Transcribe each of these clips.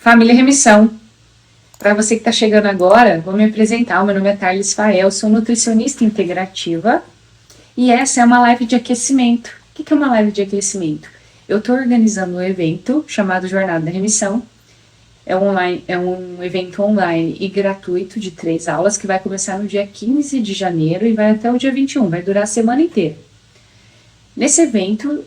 Família Remissão. Para você que está chegando agora, vou me apresentar. Meu nome é Tharlis Fael, sou nutricionista integrativa e essa é uma live de aquecimento. O que é uma live de aquecimento? Eu estou organizando um evento chamado Jornada da Remissão. É um evento online e gratuito de 3 aulas que vai começar no dia 15 de janeiro e vai até o dia 21, vai durar a semana inteira. Nesse evento,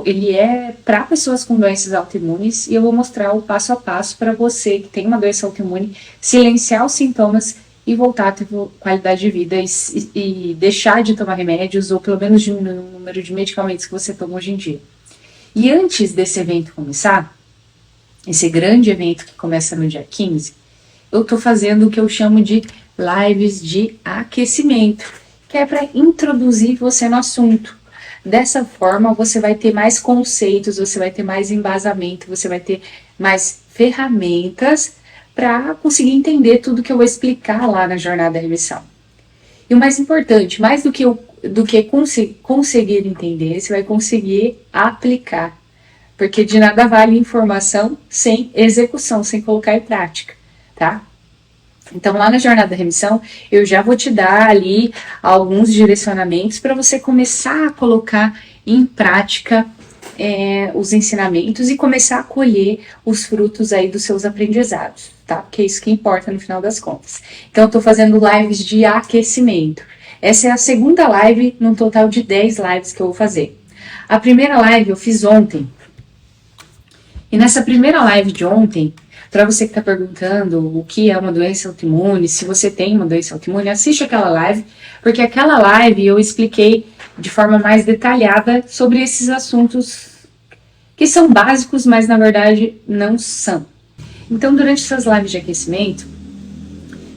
ele é para pessoas com doenças autoimunes e eu vou mostrar o passo a passo para você que tem uma doença autoimune silenciar os sintomas e voltar a ter qualidade de vida e deixar de tomar remédios ou pelo menos diminuir o número de medicamentos que você toma hoje em dia. E antes desse evento começar, esse grande evento que começa no dia 15, eu estou fazendo o que eu chamo de lives de aquecimento, que é para introduzir você no assunto. Dessa forma, você vai ter mais conceitos, você vai ter mais embasamento, você vai ter mais ferramentas para conseguir entender tudo que eu vou explicar lá na Jornada da Remissão. E o mais importante, mais do que conseguir entender, você vai conseguir aplicar. Porque de nada vale informação sem execução, sem colocar em prática, tá? Então, lá na Jornada da Remissão, eu já vou te dar ali alguns direcionamentos para você começar a colocar em prática os ensinamentos e começar a colher os frutos aí dos seus aprendizados, tá? Porque é isso que importa no final das contas. Então, eu tô fazendo lives de aquecimento. Essa é a segunda live, num total de 10 lives que eu vou fazer. A primeira live eu fiz ontem. E nessa primeira live de ontem, para você que está perguntando o que é uma doença autoimune, se você tem uma doença autoimune, assiste aquela live, porque aquela live eu expliquei de forma mais detalhada sobre esses assuntos que são básicos, mas na verdade não são. Então, durante essas lives de aquecimento,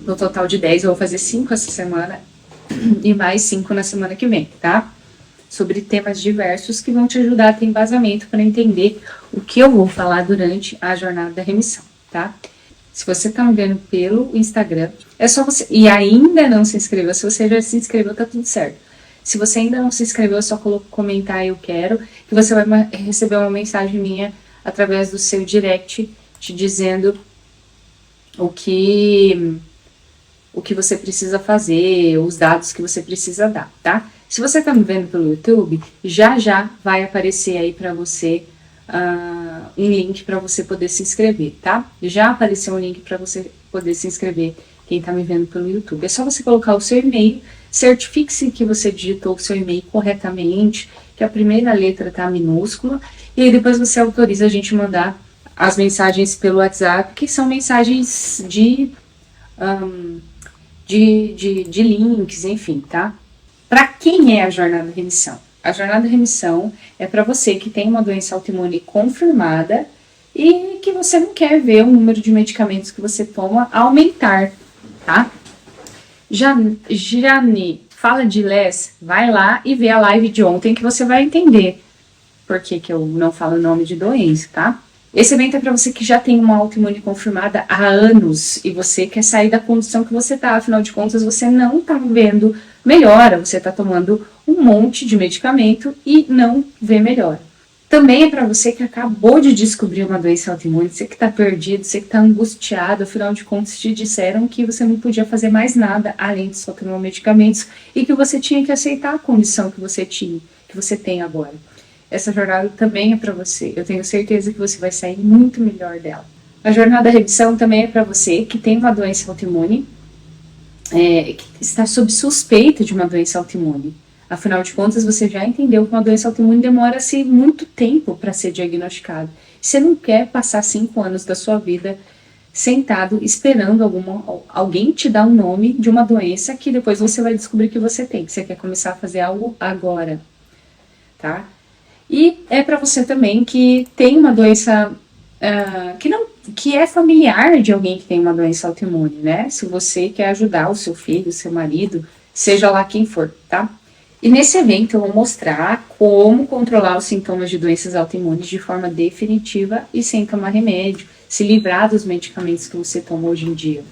no total de 10, eu vou fazer 5 essa semana e mais 5 na semana que vem, tá? Sobre temas diversos que vão te ajudar a ter embasamento para entender o que eu vou falar durante a Jornada da Remissão, tá? Se você tá me vendo pelo Instagram, é só você... E ainda não se inscreveu, se você já se inscreveu, tá tudo certo. Se você ainda não se inscreveu, é só comentar eu quero, que você vai receber uma mensagem minha através do seu direct, te dizendo o que você precisa fazer, os dados que você precisa dar, tá? Se você tá me vendo pelo YouTube, já vai aparecer aí para você um link para você poder se inscrever, tá? Já apareceu um link para você poder se inscrever, quem tá me vendo pelo YouTube. É só você colocar o seu e-mail, certifique-se que você digitou o seu e-mail corretamente, que a primeira letra tá minúscula, e aí depois você autoriza a gente mandar as mensagens pelo WhatsApp, que são mensagens de links, enfim, tá? Para quem é a Jornada da Remissão? A Jornada da Remissão é para você que tem uma doença autoimune confirmada e que você não quer ver o número de medicamentos que você toma aumentar, tá? Jane, fala de Les, vai lá e vê a live de ontem que você vai entender por que eu não falo o nome de doença, tá? Esse evento é para você que já tem uma autoimune confirmada há anos e você quer sair da condição que você tá, afinal de contas você não tá vendo melhora, você tá tomando um monte de medicamento e não vê melhora. Também é para você que acabou de descobrir uma doença autoimune, você que tá perdido, você que tá angustiado, afinal de contas te disseram que você não podia fazer mais nada além de só tomar medicamentos e que você tinha que aceitar a condição que você tem agora. Essa jornada também é para você. Eu tenho certeza que você vai sair muito melhor dela. A Jornada da Remissão também é para você que tem uma doença autoimune, que está sob suspeita de uma doença autoimune. Afinal de contas, você já entendeu que uma doença autoimune demora-se muito tempo para ser diagnosticada. Você não quer passar 5 anos da sua vida sentado esperando alguém te dar um nome de uma doença que depois você vai descobrir que você tem. Que você quer começar a fazer algo agora, tá? E é para você também que tem uma doença que é familiar de alguém que tem uma doença autoimune, né? Se você quer ajudar o seu filho, o seu marido, seja lá quem for, tá? E nesse evento eu vou mostrar como controlar os sintomas de doenças autoimunes de forma definitiva e sem tomar remédio, se livrar dos medicamentos que você toma hoje em dia.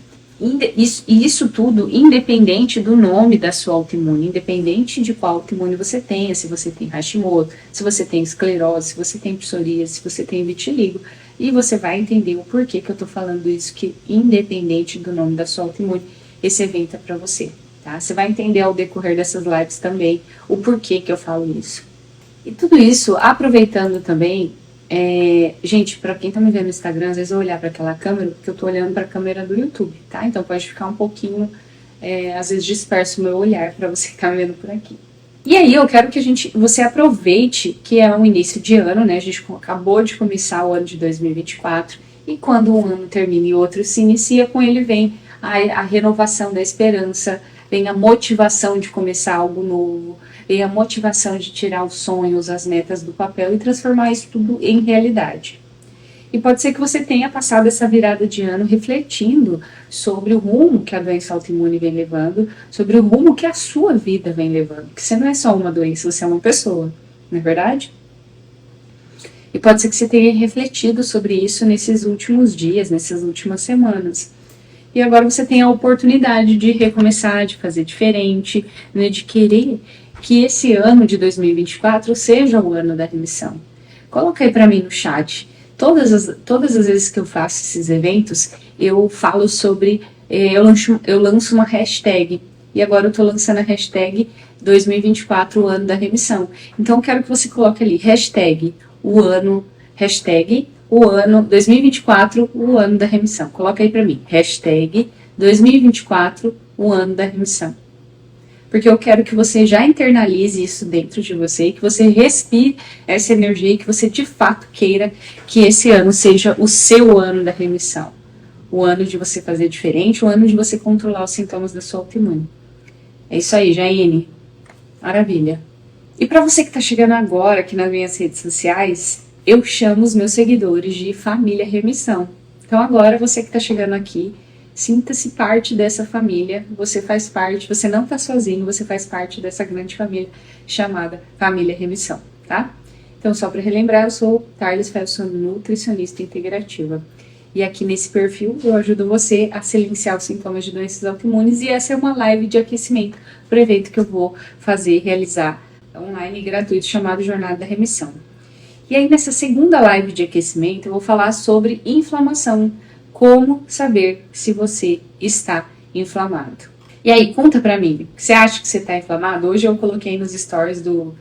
Isso tudo independente do nome da sua autoimune, independente de qual autoimune você tenha, se você tem Hashimoto, se você tem esclerose, se você tem psoríase, se você tem vitiligo. E você vai entender o porquê que eu tô falando isso, que independente do nome da sua autoimune, esse evento é para você, tá? Você vai entender ao decorrer dessas lives também o porquê que eu falo isso. E tudo isso, aproveitando também, gente, para quem tá me vendo no Instagram, às vezes eu olhar para aquela câmera, porque eu tô olhando para a câmera do YouTube, tá? Então pode ficar um pouquinho, às vezes disperso o meu olhar para você que tá me vendo por aqui. E aí eu quero que você aproveite que é um início de ano, né? A gente acabou de começar o ano de 2024 e quando um ano termina e outro se inicia, com ele vem a renovação da esperança, vem a motivação de começar algo novo, vem a motivação de tirar os sonhos, as metas do papel e transformar isso tudo em realidade. E pode ser que você tenha passado essa virada de ano refletindo sobre o rumo que a doença autoimune vem levando, sobre o rumo que a sua vida vem levando. Porque você não é só uma doença, você é uma pessoa, não é verdade? E pode ser que você tenha refletido sobre isso nesses últimos dias, nessas últimas semanas. E agora você tem a oportunidade de recomeçar, de fazer diferente, né, de querer que esse ano de 2024 seja o ano da remissão. Coloca aí para mim no chat. Todas as vezes que eu faço esses eventos, eu falo sobre, eu lanço uma hashtag, e agora eu estou lançando a hashtag 2024, o ano da remissão. Então eu quero que você coloque ali, hashtag o ano 2024, o ano da remissão. Coloca aí para mim, hashtag 2024, o ano da remissão. Porque eu quero que você já internalize isso dentro de você, que você respire essa energia e que você de fato queira que esse ano seja o seu ano da remissão. O ano de você fazer diferente, o ano de você controlar os sintomas da sua autoimune. É isso aí, Jaine. Maravilha. E para você que está chegando agora aqui nas minhas redes sociais, eu chamo os meus seguidores de Família Remissão. Então agora você que está chegando aqui, sinta-se parte dessa família, você faz parte, você não está sozinho, você faz parte dessa grande família chamada Família Remissão, tá? Então, só para relembrar, eu sou Tharlis Fael, sou nutricionista integrativa. E aqui nesse perfil eu ajudo você a silenciar os sintomas de doenças autoimunes e essa é uma live de aquecimento para o evento que eu vou realizar online gratuito chamado Jornada da Remissão. E aí nessa segunda live de aquecimento eu vou falar sobre inflamação. Como saber se você está inflamado? E aí, conta pra mim, você acha que você está inflamado? Hoje eu coloquei nos stories do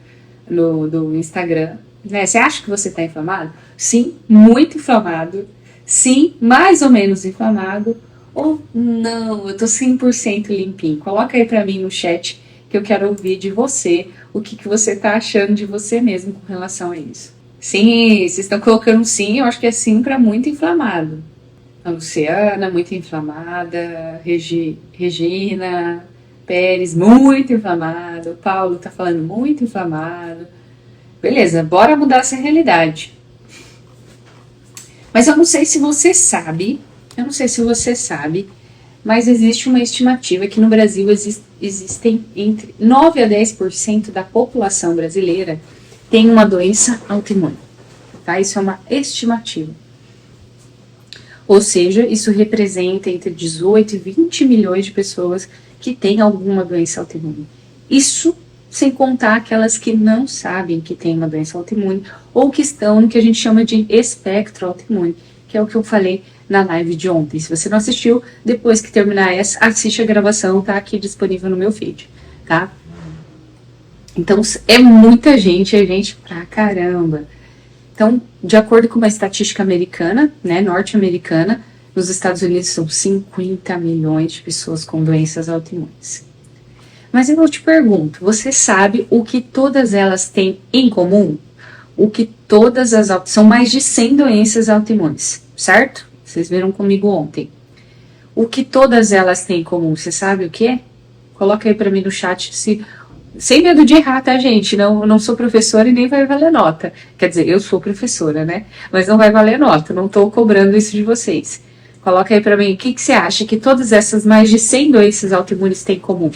Instagram, né? Você acha que você está inflamado? Sim, muito inflamado. Sim, mais ou menos inflamado. Ou não, eu tô 100% limpinho. Coloca aí pra mim no chat que eu quero ouvir de você o que você tá achando de você mesmo com relação a isso. Sim, vocês estão colocando sim, eu acho que é sim pra muito inflamado. A Luciana, muito inflamada, Regina Pérez, muito inflamado, o Paulo tá falando muito inflamado. Beleza, bora mudar essa realidade. Mas eu não sei se você sabe, mas existe uma estimativa que no Brasil existem entre 9 a 10% da população brasileira tem uma doença autoimune. Tá? Isso é uma estimativa. Ou seja, isso representa entre 18 e 20 milhões de pessoas que têm alguma doença autoimune. Isso sem contar aquelas que não sabem que têm uma doença autoimune ou que estão no que a gente chama de espectro autoimune, que é o que eu falei na live de ontem. Se você não assistiu, depois que terminar essa, assiste a gravação, tá aqui disponível no meu feed, tá? Então, é muita gente, é gente pra caramba. Então, de acordo com uma estatística americana, né, norte-americana, nos Estados Unidos são 50 milhões de pessoas com doenças autoimunes. Mas eu te pergunto, você sabe o que todas elas têm em comum? O que são mais de 100 doenças autoimunes, certo? Vocês viram comigo ontem. O que todas elas têm em comum, você sabe o que é? Coloca aí para mim no chat sem medo de errar, tá, gente? Não sou professora e nem vai valer nota. Quer dizer, eu sou professora, né? Mas não vai valer nota, não tô cobrando isso de vocês. Coloca aí pra mim, o que você acha que todas essas mais de 100 doenças autoimunes têm em comum?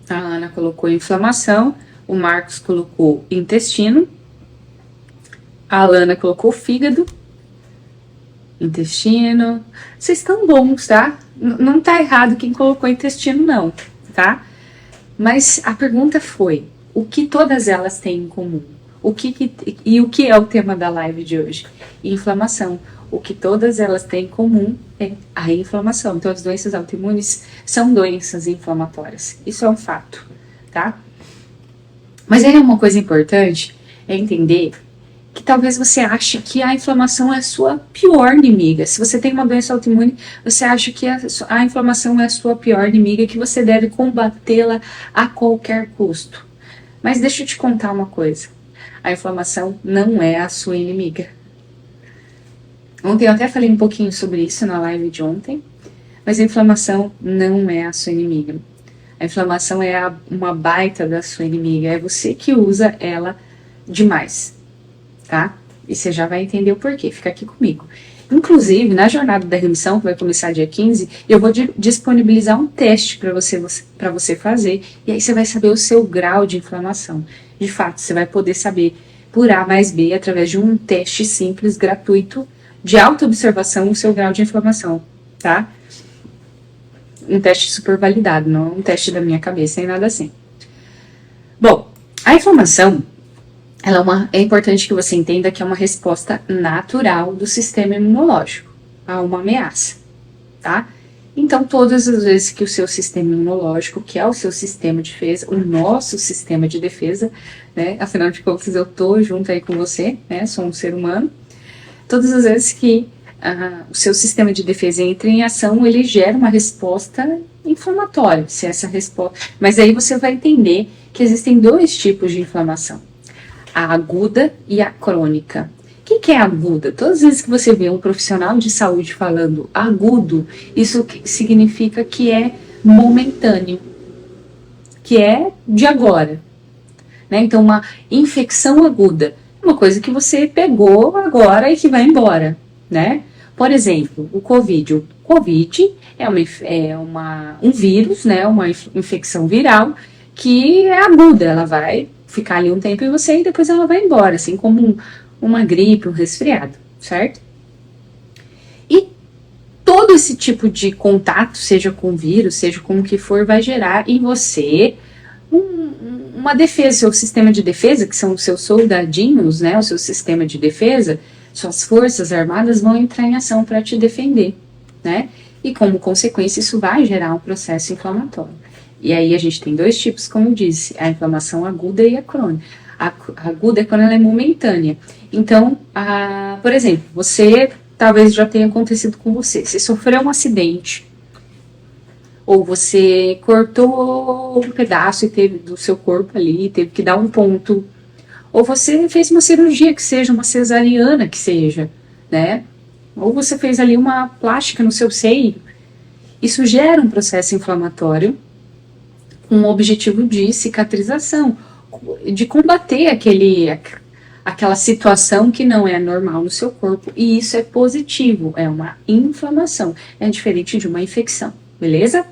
A Ana colocou inflamação, o Marcos colocou intestino, a Alana colocou fígado, intestino. Vocês estão bons, tá? Não tá errado quem colocou intestino, não, tá? Mas a pergunta foi, o que todas elas têm em comum? o que é o tema da live de hoje? Inflamação. O que todas elas têm em comum é a inflamação. Então, as doenças autoimunes são doenças inflamatórias. Isso é um fato, tá? Mas aí uma coisa importante é entender que talvez você ache que a inflamação é a sua pior inimiga. Se você tem uma doença autoimune, você acha que a inflamação é a sua pior inimiga, que você deve combatê-la a qualquer custo. Mas deixa eu te contar uma coisa. A inflamação não é a sua inimiga. Ontem eu até falei um pouquinho sobre isso na live de ontem, mas a inflamação não é a sua inimiga. A inflamação é uma baita da sua inimiga, é você que usa ela demais, tá? E você já vai entender o porquê, fica aqui comigo. Inclusive, na jornada da remissão, que vai começar dia 15, eu vou disponibilizar um teste para você fazer, e aí você vai saber o seu grau de inflamação. De fato, você vai poder saber por A mais B, através de um teste simples, gratuito, de autoobservação, o seu grau de inflamação, tá? Um teste super validado, não um teste da minha cabeça, nem nada assim. Bom, a inflamação, é importante que você entenda que é uma resposta natural do sistema imunológico a uma ameaça, tá? Então, todas as vezes que o seu sistema imunológico, que é o seu sistema de defesa, o nosso sistema de defesa, né? Afinal de contas, eu tô junto aí com você, né? Sou um ser humano. Todas as vezes que o seu sistema de defesa entra em ação, ele gera uma resposta inflamatória. Se essa resposta, mas aí você vai entender que existem dois tipos de inflamação: a aguda e a crônica. O que é aguda? Todas as vezes que você vê um profissional de saúde falando agudo, isso significa que é momentâneo, que é de agora, né? Então, uma infecção aguda é uma coisa que você pegou agora e que vai embora, né? Por exemplo, o Covid. O Covid é um vírus, né? Uma infecção viral que é aguda, ela vai ficar ali um tempo em você e depois ela vai embora, assim como uma gripe, um resfriado, certo? E todo esse tipo de contato, seja com vírus, seja com o que for, vai gerar em você uma defesa, seu sistema de defesa, que são os seus soldadinhos, né? O seu sistema de defesa, suas forças armadas vão entrar em ação para te defender, né? E como consequência, isso vai gerar um processo inflamatório. E aí a gente tem dois tipos, como eu disse, a inflamação aguda e a crônica. A aguda é quando ela é momentânea. Então, por exemplo, você talvez já tenha acontecido com você. Você sofreu um acidente, ou você cortou um pedaço do seu corpo ali, teve que dar um ponto, ou você fez uma cirurgia, que seja uma cesariana, que seja, né? Ou você fez ali uma plástica no seu seio. Isso gera um processo inflamatório com o objetivo de cicatrização, de combater aquela situação que não é normal no seu corpo, e isso é positivo, é uma inflamação, é diferente de uma infecção, beleza?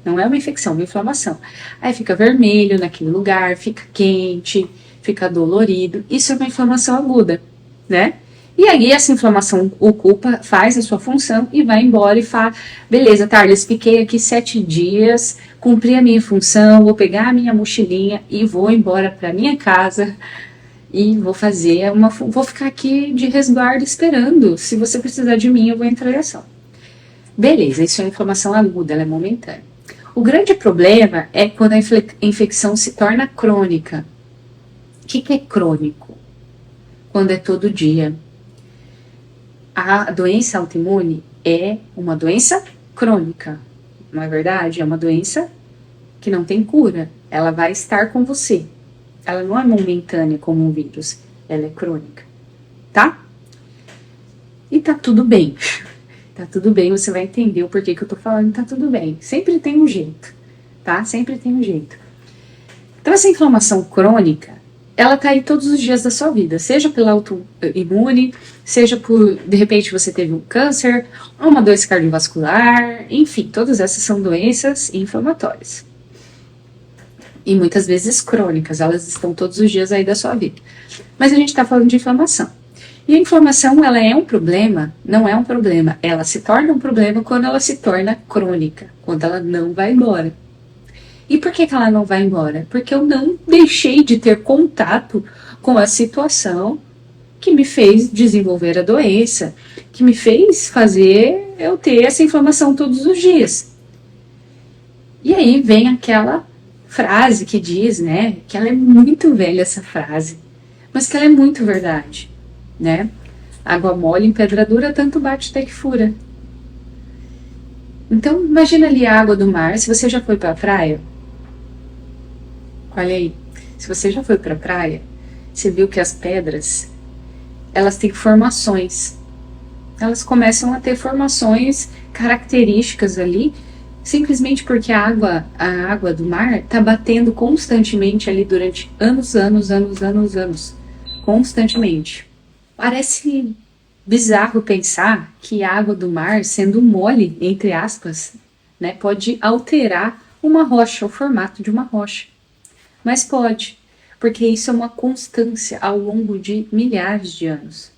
Não é uma infecção, é uma inflamação. Aí fica vermelho naquele lugar, fica quente, fica dolorido, isso é uma inflamação aguda, né? E aí essa inflamação faz a sua função e vai embora e fala, beleza, Tarles, fiquei aqui 7 dias, cumpri a minha função, vou pegar a minha mochilinha e vou embora para minha casa e vou ficar aqui de resguardo esperando. Se você precisar de mim, eu vou entrar em ação. Beleza, isso é inflamação aguda, ela é momentânea. O grande problema é quando a infecção se torna crônica. O que é crônico? Quando é todo dia. A doença autoimune é uma doença crônica, não é verdade? É uma doença que não tem cura, ela vai estar com você. Ela não é momentânea como um vírus, ela é crônica, tá? E tá tudo bem. Tá tudo bem, você vai entender o porquê que eu tô falando, tá tudo bem. Sempre tem um jeito, tá? Sempre tem um jeito. Então essa inflamação crônica, ela tá aí todos os dias da sua vida, seja pela autoimune, seja por, de repente, você teve um câncer, uma doença cardiovascular, enfim, todas essas são doenças inflamatórias. E muitas vezes crônicas, elas estão todos os dias aí da sua vida. Mas a gente tá falando de inflamação. E a inflamação, ela é um problema, não é um problema, ela se torna um problema quando ela se torna crônica, quando ela não vai embora. E por que ela não vai embora? Porque eu não deixei de ter contato com a situação que me fez desenvolver a doença, que me fez fazer eu ter essa inflamação todos os dias. E aí vem aquela frase que diz, né, que ela é muito velha essa frase, mas que ela é muito verdade, né? Água mole em pedra dura, tanto bate até que fura. Então, imagina ali a água do mar. Se você já foi para a praia, olha aí, se você já foi para a praia, você viu que as pedras, elas têm formações. Elas começam a ter formações características ali, simplesmente porque a água do mar está batendo constantemente ali durante anos, constantemente. Parece bizarro pensar que a água do mar, sendo mole, entre aspas, né, pode alterar uma rocha, o formato de uma rocha. Mas pode, porque isso é uma constância ao longo de milhares de anos.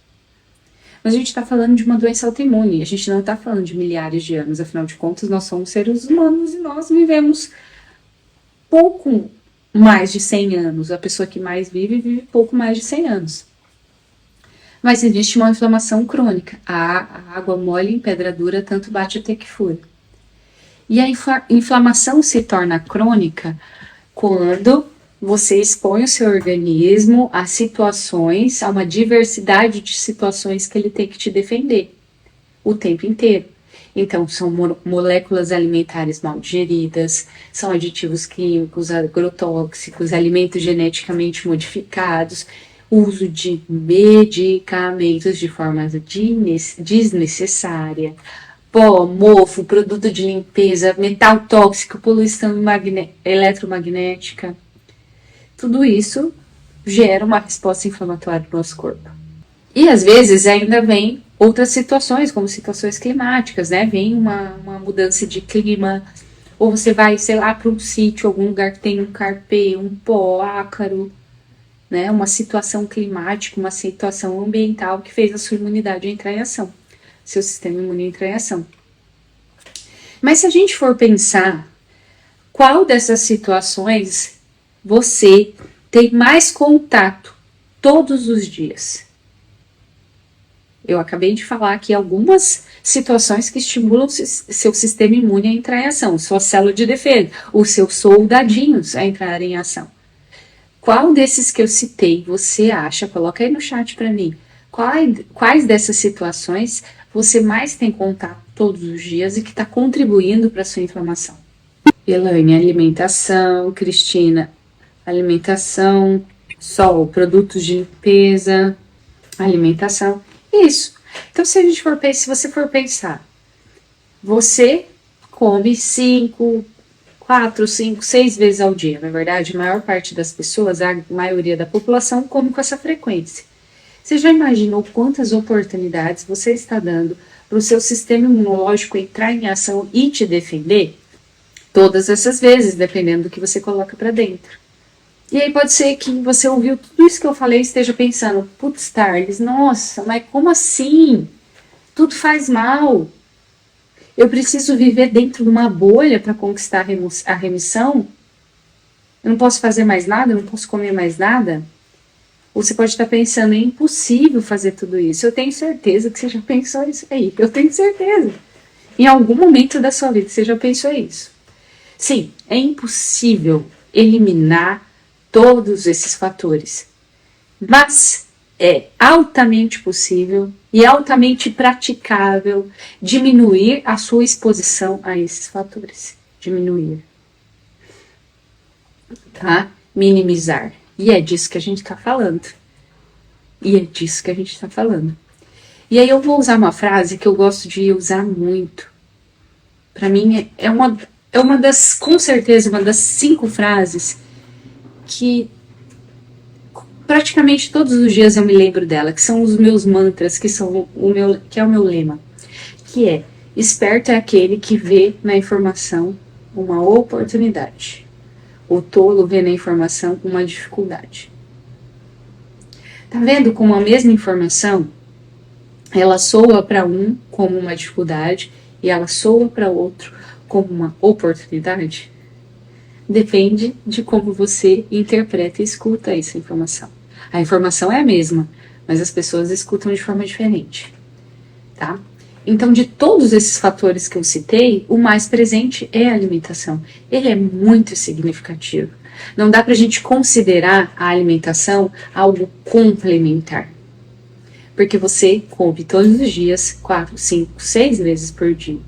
Mas a gente está falando de uma doença autoimune, a gente não está falando de milhares de anos, afinal de contas nós somos seres humanos e nós vivemos pouco mais de 100 anos. A pessoa que mais vive pouco mais de 100 anos. Mas existe uma inflamação crônica. A água mole em pedra dura, tanto bate até que fura. E a inflamação se torna crônica quando você expõe o seu organismo a situações, a uma diversidade de situações que ele tem que te defender o tempo inteiro. Então, são moléculas alimentares mal digeridas, são aditivos químicos, agrotóxicos, alimentos geneticamente modificados, uso de medicamentos de forma desnecessária, pó, mofo, produto de limpeza, metal tóxico, poluição eletromagnética. Tudo isso gera uma resposta inflamatória no nosso corpo. E às vezes ainda vem outras situações, como situações climáticas, né? Vem uma mudança de clima, ou você vai, sei lá, para um sítio, algum lugar que tem um carpê, um pó, ácaro, né? Uma situação climática, uma situação ambiental que fez a sua imunidade entrar em ação, seu sistema imune entrar em ação. Mas se a gente for pensar, qual dessas situações você tem mais contato todos os dias? Eu acabei de falar aqui algumas situações que estimulam seu sistema imune a entrar em ação, sua célula de defesa, os seus soldadinhos a entrar em ação. Qual desses que eu citei você acha? Coloca aí no chat para mim. Quais dessas situações você mais tem contato todos os dias e que está contribuindo para a sua inflamação? Elaine, alimentação. Cristina, alimentação. Sol, produtos de limpeza. Alimentação. Isso. Então, se você for pensar, você come 4, 5, 6 vezes ao dia. Na verdade, a maior parte das pessoas, a maioria da população, come com essa frequência. Você já imaginou quantas oportunidades você está dando para o seu sistema imunológico entrar em ação e te defender? Todas essas vezes, dependendo do que você coloca para dentro. E aí pode ser que você ouviu tudo isso que eu falei e esteja pensando, putz, Tarles, nossa, mas como assim? Tudo faz mal. Eu preciso viver dentro de uma bolha para conquistar a remissão? Eu não posso fazer mais nada? Eu não posso comer mais nada? Ou você pode estar pensando, é impossível fazer tudo isso. Eu tenho certeza que você já pensou isso aí. Eu tenho certeza. Em algum momento da sua vida você já pensou isso. Sim, é impossível eliminar todos esses fatores. Mas é altamente possível e altamente praticável diminuir a sua exposição a esses fatores. Diminuir. Tá? Minimizar. E é disso que a gente está falando. E aí eu vou usar uma frase que eu gosto de usar muito. Para mim é uma das, com certeza, uma das 5 frases que praticamente todos os dias eu me lembro dela, que são os meus mantras, que é o meu lema, que é: esperto é aquele que vê na informação uma oportunidade. O tolo vê na informação uma dificuldade. Tá vendo como a mesma informação, ela soa para um como uma dificuldade e ela soa para outro como uma oportunidade? Depende de como você interpreta e escuta essa informação. A informação é a mesma, mas as pessoas escutam de forma diferente, tá? Então, de todos esses fatores que eu citei, o mais presente é a alimentação. Ele é muito significativo. Não dá pra gente considerar a alimentação algo complementar. Porque você come todos os dias, 4, 5, 6 vezes por dia.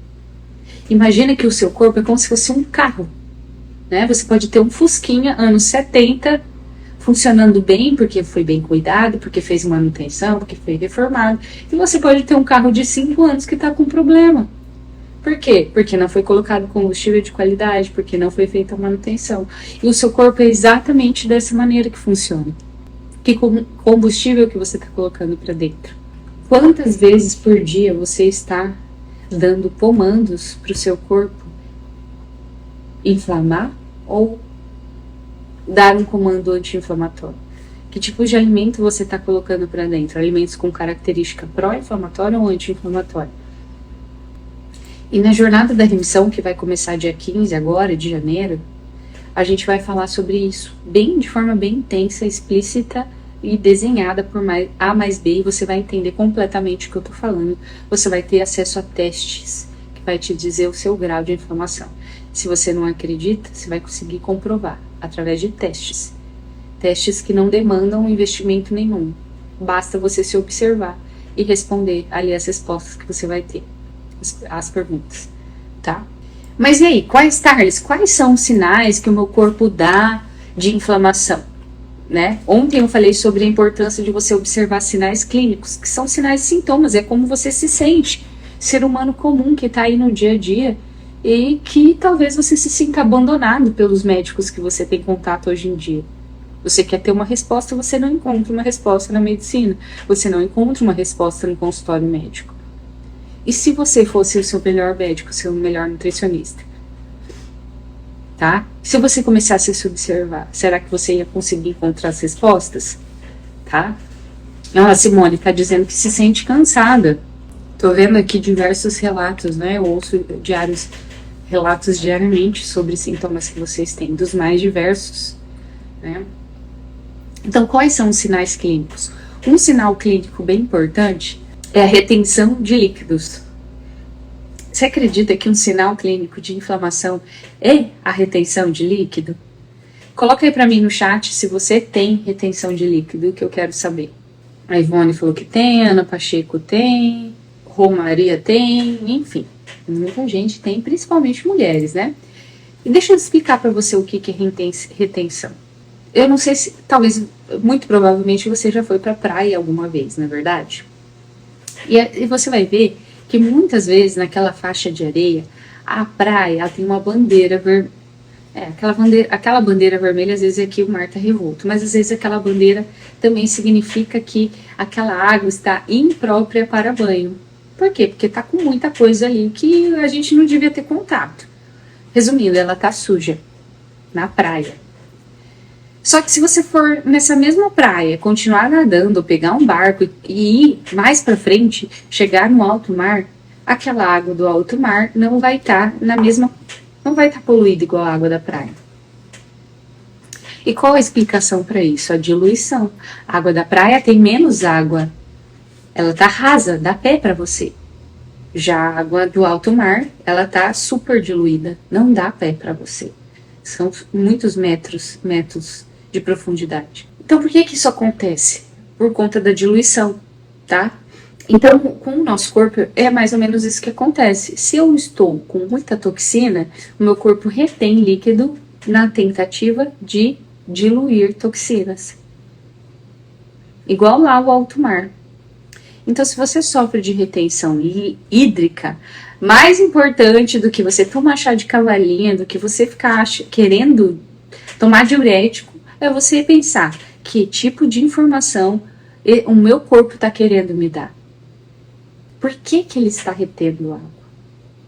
Imagina que o seu corpo é como se fosse um carro, né? Você pode ter um Fusquinha, anos 70, funcionando bem, porque foi bem cuidado, porque fez manutenção, porque foi reformado. E você pode ter um carro de 5 anos que está com problema. Por quê? Porque não foi colocado combustível de qualidade, porque não foi feita a manutenção. E o seu corpo é exatamente dessa maneira que funciona. Que combustível que você está colocando para dentro? Quantas vezes por dia você está dando comandos para o seu corpo inflamar ou dar um comando anti-inflamatório? Que tipo de alimento você está colocando para dentro? Alimentos com característica pró-inflamatória ou anti-inflamatória? E na jornada da remissão, que vai começar dia 15 agora, de janeiro, a gente vai falar sobre isso, de forma bem intensa, explícita e desenhada por A mais B, e você vai entender completamente o que eu tô falando. Você vai ter acesso a testes, que vai te dizer o seu grau de inflamação. Se você não acredita, você vai conseguir comprovar, através de testes. Testes que não demandam investimento nenhum. Basta você se observar e responder ali as respostas que você vai ter, as perguntas, tá? Mas e aí, quais são os sinais que o meu corpo dá de inflamação, né? Ontem eu falei sobre a importância de você observar sinais clínicos, que são sinais e sintomas, é como você se sente, ser humano comum que tá aí no dia a dia e que talvez você se sinta abandonado pelos médicos que você tem contato hoje em dia. Você quer ter uma resposta, você não encontra uma resposta na medicina, você não encontra uma resposta no consultório médico. E se você fosse o seu melhor médico, o seu melhor nutricionista? Tá? Se você começasse a se observar, será que você ia conseguir encontrar as respostas? Tá? A Simone tá dizendo que se sente cansada. Tô vendo aqui diversos relatos, né? Eu ouço relatos diariamente sobre sintomas que vocês têm, dos mais diversos, né? Então, quais são os sinais clínicos? Um sinal clínico bem importante é a retenção de líquidos. Você acredita que um sinal clínico de inflamação é a retenção de líquido? Coloca aí para mim no chat se você tem retenção de líquido, que eu quero saber. A Ivone falou que tem, a Ana Pacheco tem, Romaria tem, enfim. Muita gente tem, principalmente mulheres, né? E deixa eu explicar para você o que é retenção. Eu não sei se, talvez, muito provavelmente você já foi pra praia alguma vez, não é verdade? E você vai ver que muitas vezes naquela faixa de areia, a praia ela tem uma bandeira vermelha. Aquela bandeira vermelha, às vezes é que o mar está revolto, mas às vezes aquela bandeira também significa que aquela água está imprópria para banho. Por quê? Porque está com muita coisa ali que a gente não devia ter contato. Resumindo, ela está suja na praia. Só que se você for nessa mesma praia, continuar nadando, pegar um barco e ir mais para frente, chegar no alto mar, aquela água do alto mar não vai estar não vai estar poluída igual a água da praia. E qual a explicação para isso? A diluição. A água da praia tem menos água. Ela tá rasa, dá pé para você. Já a água do alto mar, ela tá super diluída, não dá pé para você. São muitos metros de profundidade. Então, por que isso acontece? Por conta da diluição, tá? Então, com o nosso corpo, é mais ou menos isso que acontece. Se eu estou com muita toxina, o meu corpo retém líquido na tentativa de diluir toxinas. Igual lá o alto mar. Então, se você sofre de retenção hídrica, mais importante do que você tomar chá de cavalinha, do que você ficar querendo tomar diurético, é você pensar que tipo de informação o meu corpo está querendo me dar. Por que ele está retendo água?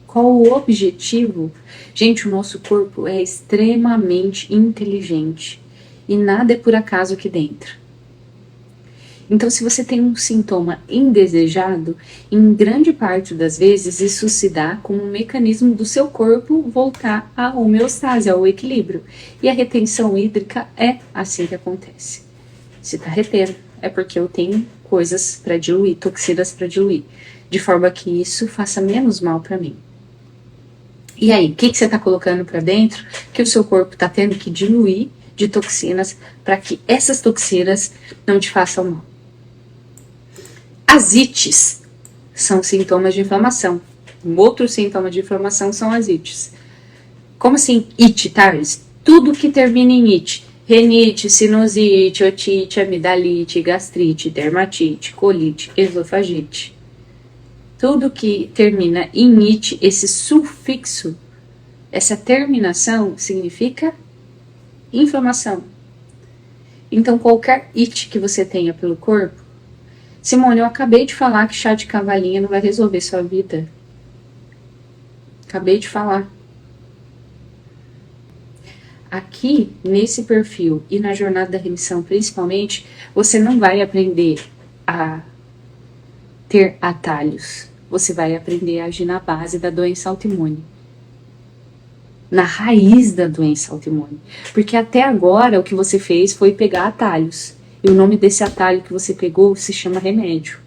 Qual o objetivo? Gente, o nosso corpo é extremamente inteligente e nada é por acaso aqui dentro. Então, se você tem um sintoma indesejado, em grande parte das vezes isso se dá com um mecanismo do seu corpo voltar à homeostase, ao equilíbrio. E a retenção hídrica é assim que acontece. Se tá retendo, é porque eu tenho coisas para diluir, toxinas para diluir, de forma que isso faça menos mal para mim. E aí, o que você tá colocando para dentro que o seu corpo tá tendo que diluir de toxinas para que essas toxinas não te façam mal? As ites são sintomas de inflamação. Um outro sintoma de inflamação são as ites. Como assim ite, Thales? Tudo que termina em ite. Renite, sinusite, otite, amidalite, gastrite, dermatite, colite, esofagite. Tudo que termina em ite, esse sufixo, essa terminação significa inflamação. Então qualquer ite que você tenha pelo corpo, Simone, eu acabei de falar que chá de cavalinha não vai resolver sua vida. Acabei de falar. Aqui, nesse perfil e na jornada da remissão principalmente, você não vai aprender a ter atalhos. Você vai aprender a agir na base da doença autoimune. Na raiz da doença autoimune. Porque até agora o que você fez foi pegar atalhos. E o nome desse atalho que você pegou se chama remédio.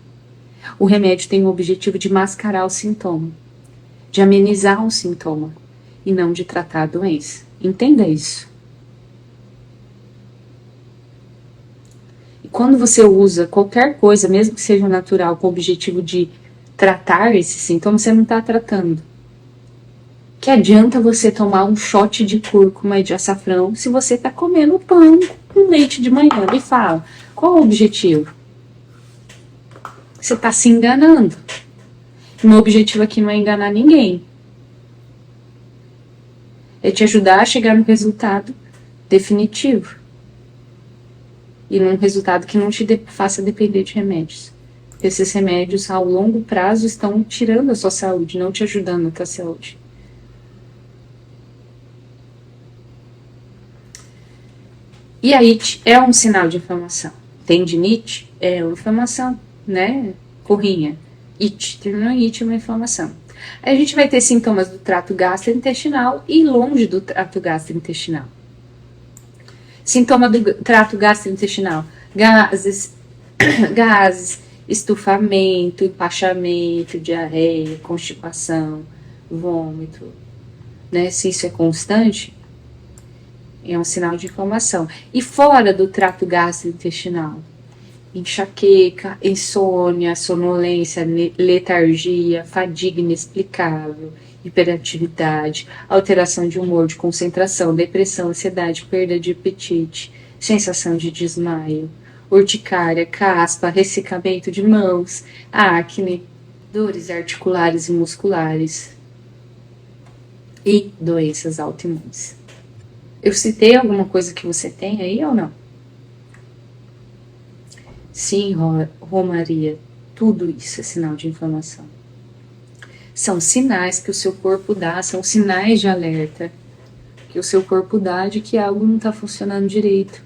O remédio tem o objetivo de mascarar o sintoma, de amenizar um sintoma, e não de tratar a doença. Entenda isso. E quando você usa qualquer coisa, mesmo que seja natural, com o objetivo de tratar esse sintoma, você não está tratando. Que adianta você tomar um shot de cúrcuma e de açafrão se você está comendo pão com leite de manhã? Me fala, qual o objetivo? Você está se enganando. O meu objetivo aqui não é enganar ninguém. É te ajudar a chegar no resultado definitivo. E num resultado que não te faça depender de remédios. Esses remédios, ao longo prazo, estão tirando a sua saúde, não te ajudando na tua saúde. E a ite é um sinal de inflamação. Tendinite é uma inflamação, né? Corrinha. Ite, terminou em ite, é uma inflamação. Aí a gente vai ter sintomas do trato gastrointestinal e longe do trato gastrointestinal. Sintoma do trato gastrointestinal: gases, estufamento, empachamento, diarreia, constipação, vômito. Né? Se isso é constante, é um sinal de inflamação. E fora do trato gastrointestinal: enxaqueca, insônia, sonolência, letargia, fadiga inexplicável, hiperatividade, alteração de humor, de concentração, depressão, ansiedade, perda de apetite, sensação de desmaio, urticária, caspa, ressecamento de mãos, acne, dores articulares e musculares e doenças autoimunes. Eu citei alguma coisa que você tem aí ou não? Sim, Romaria, tudo isso é sinal de inflamação. São sinais que o seu corpo dá, são sinais de alerta que o seu corpo dá de que algo não está funcionando direito.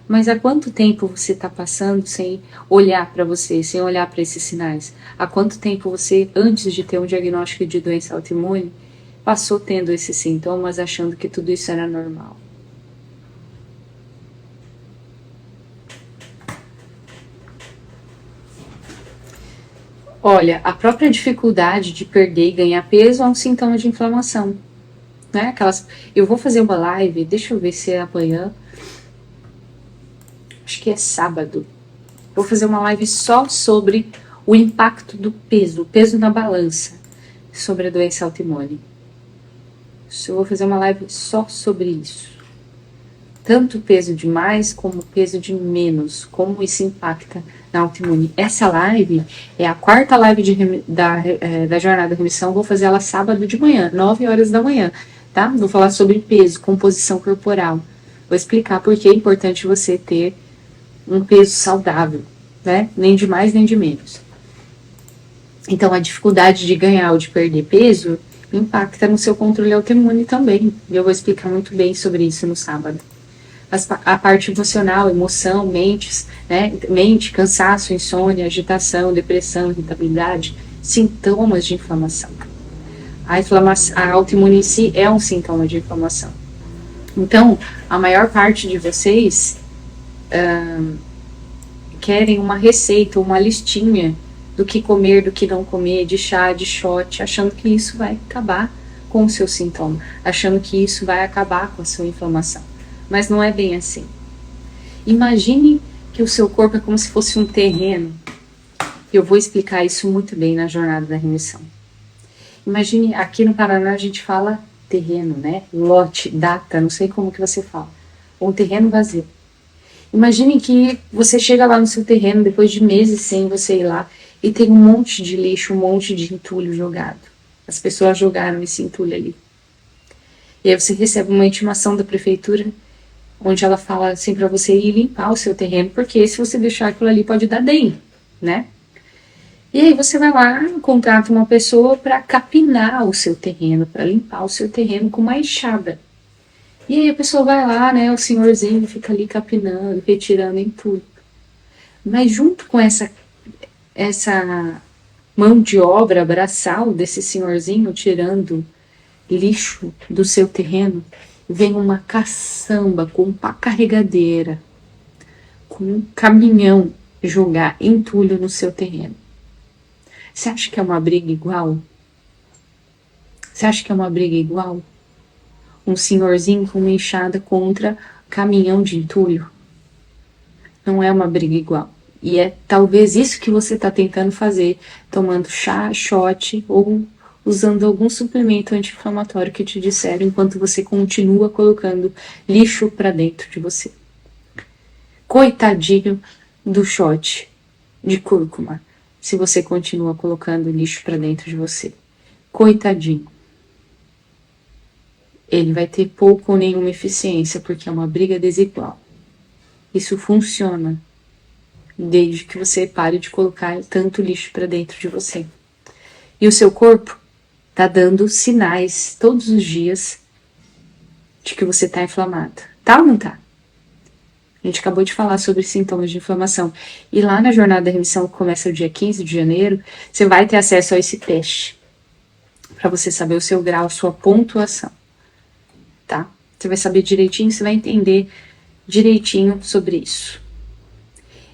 Mas há quanto tempo você está passando sem olhar para você, sem olhar para esses sinais? Há quanto tempo você, antes de ter um diagnóstico de doença autoimune, passou tendo esses sintomas, achando que tudo isso era normal? Olha, a própria dificuldade de perder e ganhar peso é um sintoma de inflamação. Né? Eu vou fazer uma live, deixa eu ver se é amanhã. Acho que é sábado. Vou fazer uma live só sobre o impacto do peso, o peso na balança, sobre a doença autoimune. Eu vou fazer uma live só sobre isso. Tanto o peso de mais como o peso de menos, como isso impacta na autoimune. Essa live é a quarta live da jornada da remissão. Vou fazer ela sábado de manhã, 9 horas da manhã, tá? Vou falar sobre peso, composição corporal. Vou explicar por que é importante você ter um peso saudável, né? Nem de mais nem de menos. Então, a dificuldade de ganhar ou de perder peso impacta no seu controle autoimune também. E eu vou explicar muito bem sobre isso no sábado. A parte emocional, emoção, né? Mente, cansaço, insônia, agitação, depressão, irritabilidade, sintomas de inflamação. A autoimune em si é um sintoma de inflamação. Então, a maior parte de vocês querem uma receita, uma listinha do que comer, do que não comer, de chá, de shot, achando que isso vai acabar com o seu sintoma, achando que isso vai acabar com a sua inflamação. Mas não é bem assim. Imagine que o seu corpo é como se fosse um terreno. Eu vou explicar isso muito bem na jornada da remissão. Imagine, aqui no Paraná a gente fala terreno, né? Lote, data, não sei como que você fala. Um terreno vazio. Imagine que você chega lá no seu terreno depois de meses sem você ir lá e tem um monte de lixo, um monte de entulho jogado. As pessoas jogaram esse entulho ali. E aí você recebe uma intimação da prefeitura onde ela fala assim para você ir limpar o seu terreno, porque se você deixar aquilo ali pode dar dengue, né? E aí você vai lá, contrata uma pessoa para capinar o seu terreno, para limpar o seu terreno com uma enxada. E aí a pessoa vai lá, né, o senhorzinho fica ali capinando, retirando entulho. Mas junto com essa mão de obra braçal desse senhorzinho tirando lixo do seu terreno, vem uma caçamba com pá carregadeira, com um caminhão jogar entulho no seu terreno. Você acha que é uma briga igual? Você acha que é uma briga igual? Um senhorzinho com uma enxada contra caminhão de entulho? Não é uma briga igual. E é talvez isso que você está tentando fazer, tomando chá, shot ou usando algum suplemento anti-inflamatório que te disseram, enquanto você continua colocando lixo para dentro de você. Coitadinho do shot de cúrcuma, se você continua colocando lixo para dentro de você. Coitadinho. Ele vai ter pouco ou nenhuma eficiência, porque é uma briga desigual. Isso funciona desde que você pare de colocar tanto lixo para dentro de você. E o seu corpo tá dando sinais todos os dias de que você tá inflamado. Tá ou não tá? A gente acabou de falar sobre sintomas de inflamação. E lá na jornada da remissão, que começa o dia 15 de janeiro, você vai ter acesso a esse teste. Para você saber o seu grau, a sua pontuação. Tá? Você vai saber direitinho, você vai entender direitinho sobre isso.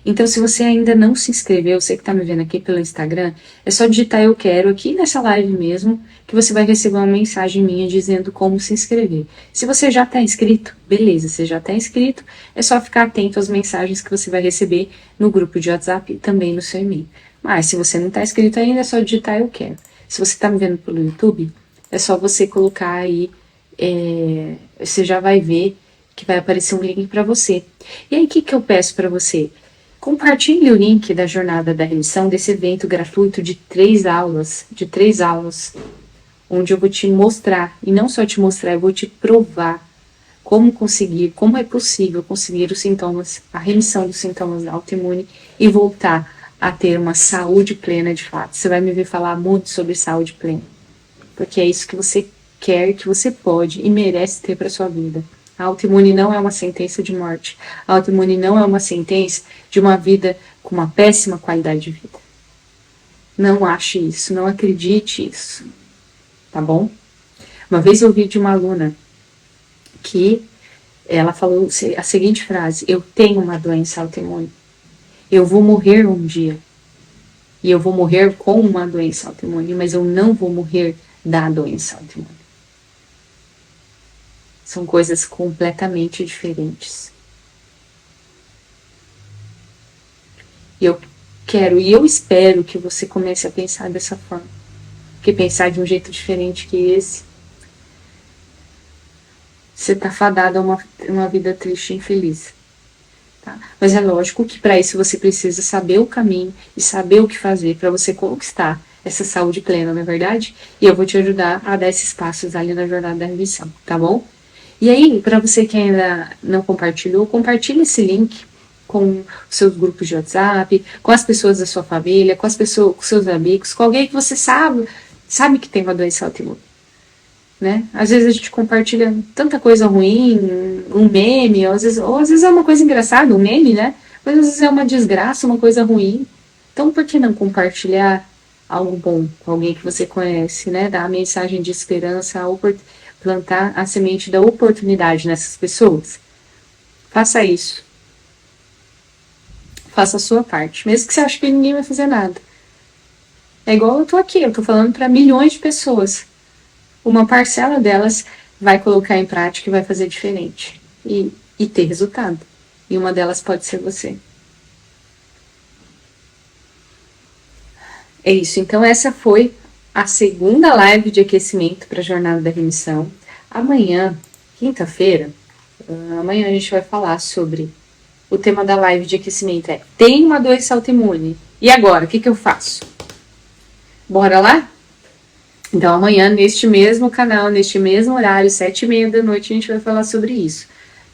Então, se você ainda não se inscreveu, você que está me vendo aqui pelo Instagram, é só digitar eu quero aqui nessa live mesmo, que você vai receber uma mensagem minha dizendo como se inscrever. Se você já está inscrito, beleza, você já está inscrito, é só ficar atento às mensagens que você vai receber no grupo de WhatsApp e também no seu e-mail. Mas se você não está inscrito ainda, é só digitar eu quero. Se você está me vendo pelo YouTube, é só você colocar aí, você já vai ver que vai aparecer um link para você. E aí, o que eu peço para você? Compartilhe o link da jornada da remissão, desse evento gratuito de 3 aulas, onde eu vou te mostrar, e não só te mostrar, eu vou te provar como é possível conseguir os sintomas, a remissão dos sintomas da autoimune e voltar a ter uma saúde plena de fato. Você vai me ver falar muito sobre saúde plena, porque é isso que você quer, que você pode e merece ter para sua vida. A autoimune não é uma sentença de morte. A autoimune não é uma sentença de uma vida com uma péssima qualidade de vida. Não ache isso, não acredite isso. Tá bom? Uma vez eu ouvi de uma aluna que ela falou a seguinte frase: eu tenho uma doença autoimune. Eu vou morrer um dia. E eu vou morrer com uma doença autoimune, mas eu não vou morrer da doença autoimune. São coisas completamente diferentes. E eu quero e eu espero que você comece a pensar dessa forma. Porque pensar de um jeito diferente que esse, você tá fadado a uma vida triste e infeliz. Tá? Mas é lógico que para isso você precisa saber o caminho e saber o que fazer para você conquistar essa saúde plena, não é verdade? E eu vou te ajudar a dar esses passos ali na jornada da remissão, tá bom? E aí, para você que ainda não compartilhou, compartilhe esse link com seus grupos de WhatsApp, com as pessoas da sua família, com as pessoas, com seus amigos, com alguém que você sabe que tem uma doença autoimune. Né? Às vezes a gente compartilha tanta coisa ruim, um meme, ou às vezes é uma coisa engraçada, um meme, né? Mas às vezes é uma desgraça, uma coisa ruim. Então, por que não compartilhar algo bom com alguém que você conhece, né? Dar a mensagem de esperança, plantar a semente da oportunidade nessas pessoas. Faça isso. Faça a sua parte, mesmo que você ache que ninguém vai fazer nada. É igual eu tô aqui, eu tô falando para milhões de pessoas. Uma parcela delas vai colocar em prática e vai fazer diferente. E ter resultado. E uma delas pode ser você. É isso, então essa foi a segunda live de aquecimento para a Jornada da Remissão. Amanhã, quinta-feira, amanhã a gente vai falar sobre o tema da live de aquecimento é: tem uma doença autoimune. E agora, o que eu faço? Bora lá? Então amanhã, neste mesmo canal, neste mesmo horário, 7h30 da noite, a gente vai falar sobre isso,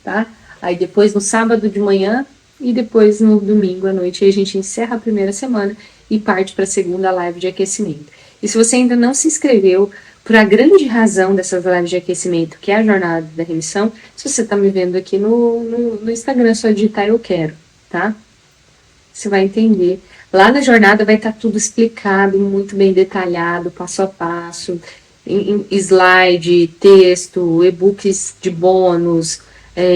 tá? Aí depois no sábado de manhã e depois no domingo à noite a gente encerra a primeira semana e parte para a segunda live de aquecimento. E se você ainda não se inscreveu, por a grande razão dessas lives de aquecimento, que é a Jornada da Remissão, se você está me vendo aqui no Instagram, só digitar eu quero, tá? Você vai entender. Lá na jornada vai estar tudo explicado, muito bem detalhado, passo a passo, em slide, texto, e-books de bônus,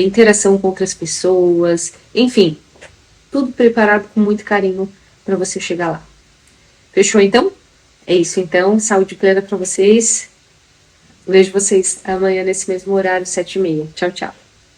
interação com outras pessoas, enfim, tudo preparado com muito carinho para você chegar lá. Fechou então? É isso então, saúde plena para vocês. Vejo vocês amanhã nesse mesmo horário, 7h30. Tchau, tchau.